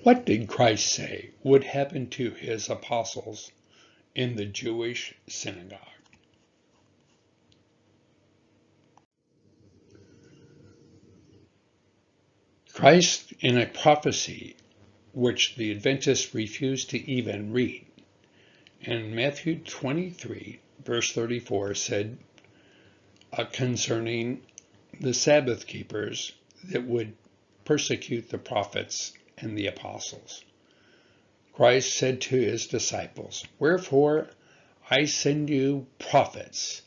What did Christ say would happen to his apostles in the Jewish synagogue? Christ, in a prophecy which the Adventists refused to even read, in Matthew 23, verse 34, said concerning the Sabbath keepers that would persecute the prophets and the apostles. Christ said to his disciples, "Wherefore I send you prophets,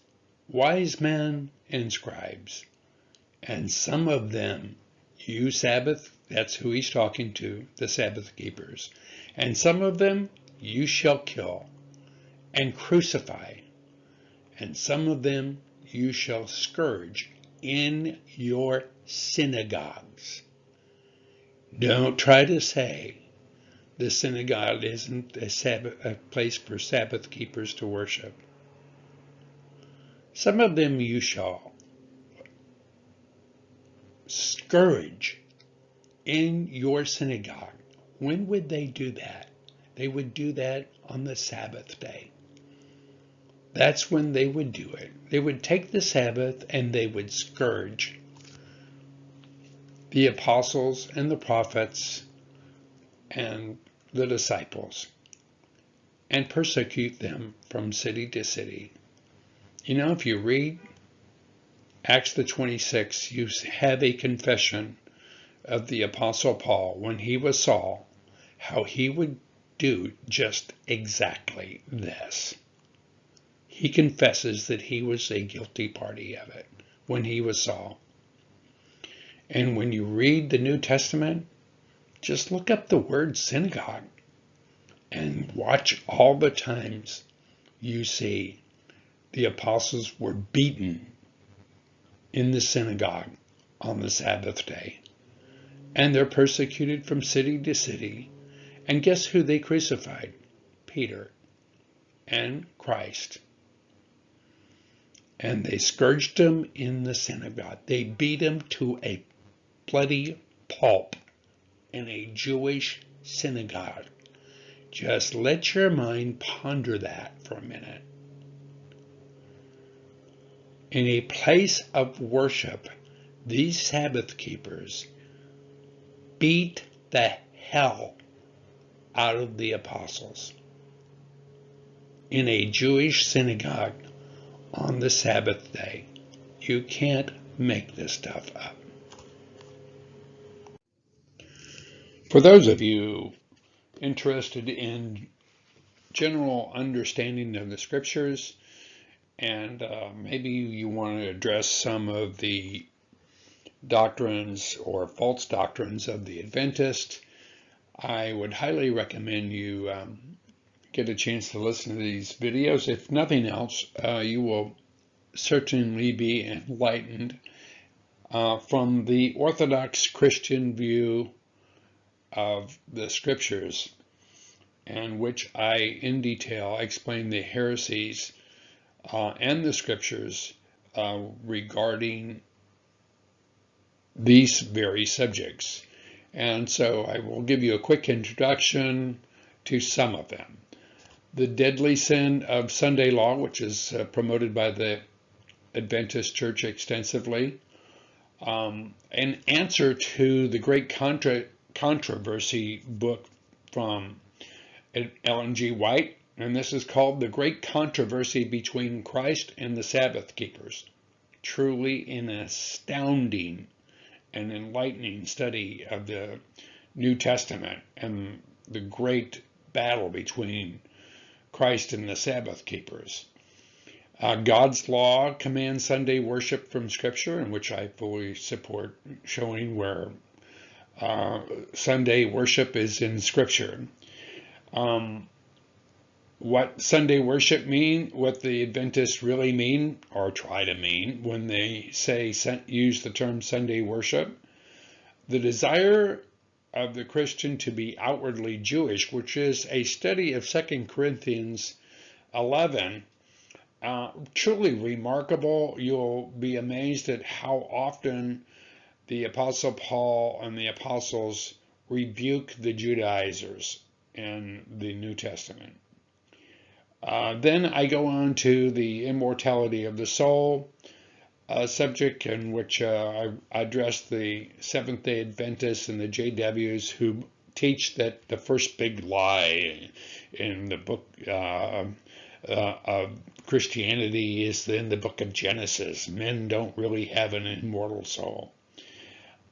wise men and scribes, and some of them you Sabbath," that's who he's talking to, the Sabbath keepers, "and some of them you shall kill and crucify, and some of them you shall scourge in your synagogues." Don't try to say the synagogue isn't a place for Sabbath keepers to worship. Some of them you shall scourge in your synagogue. When would they do that? They would do that on the Sabbath day. That's when they would do it. They would take the Sabbath and they would scourge the apostles and the prophets and the disciples and persecute them from city to city. You know, if you read Acts the 26th, you have a confession of the Apostle Paul when he was Saul, how he would do just exactly this. He confesses that he was a guilty party of it when he was Saul. And when you read the New Testament, just look up the word synagogue and watch all the times you see the apostles were beaten in the synagogue on the Sabbath day. And they're persecuted from city to city. And guess who they crucified? Peter and Christ. And they scourged him in the synagogue. They beat him to a bloody pulp in a Jewish synagogue. Just let your mind ponder that for a minute. In a place of worship, these Sabbath keepers beat the hell out of the apostles in a Jewish synagogue on the Sabbath day. You can't make this stuff up. For those of you interested in general understanding of the scriptures, and maybe you want to address some of the doctrines or false doctrines of the Adventist, I would highly recommend you get a chance to listen to these videos. If nothing else, you will certainly be enlightened from the Orthodox Christian view of the scriptures, in which I, in detail, explain the heresies and the scriptures regarding these very subjects. And so I will give you a quick introduction to some of them. The deadly sin of Sunday law, which is promoted by the Adventist Church extensively. An answer to the great controversy book from Ellen G. White, and this is called The Great Controversy Between Christ and the Sabbath Keepers. Truly an astounding and enlightening study of the New Testament and the great battle between Christ and the Sabbath keepers. God's law commands Sunday worship from Scripture, in which I fully support showing where Sunday worship is in Scripture. What Sunday worship mean, what the Adventists really mean, or try to mean, when they use the term Sunday worship, the desire of the Christian to be outwardly Jewish, which is a study of 2 Corinthians 11, truly remarkable. You'll be amazed at how often the Apostle Paul and the apostles rebuke the Judaizers in the New Testament. Then I go on to the immortality of the soul, a subject in which I address the Seventh-day Adventists and the JWs who teach that the first big lie in the book of Christianity is in the book of Genesis. Men don't really have an immortal soul.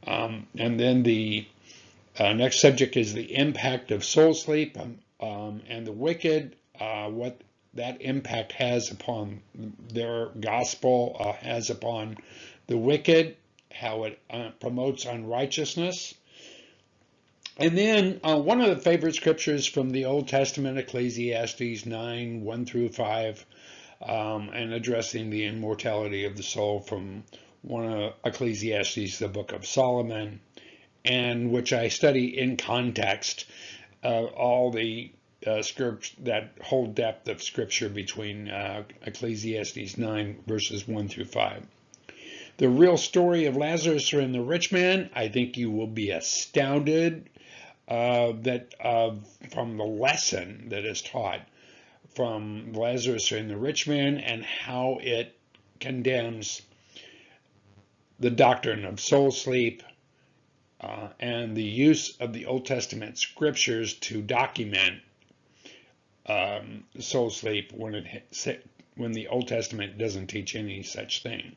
And then the next subject is the impact of soul sleep and the wicked, what that impact has upon their gospel, has upon the wicked, how it promotes unrighteousness. And then one of the favorite scriptures from the Old Testament, Ecclesiastes 9, 1 through 5, and addressing the immortality of the soul from one of Ecclesiastes, the book of Solomon, and which I study in context, all the that whole depth of scripture between Ecclesiastes 9 verses 1 through 5. The real story of Lazarus and the rich man, I think you will be astounded from the lesson that is taught from Lazarus and the rich man and how it condemns the doctrine of soul sleep and the use of the Old Testament scriptures to document soul sleep when the Old Testament doesn't teach any such thing.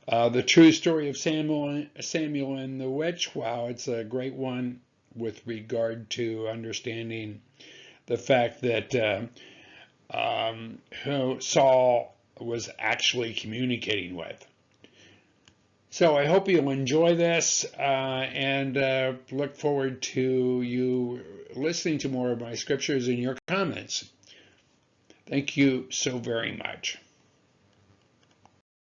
The true story of Samuel and the witch, wow, it's a great one with regard to understanding the fact that who Saul was actually communicating with. So I hope you'll enjoy this and look forward to you listening to more of my scriptures and your comments. Thank you so very much.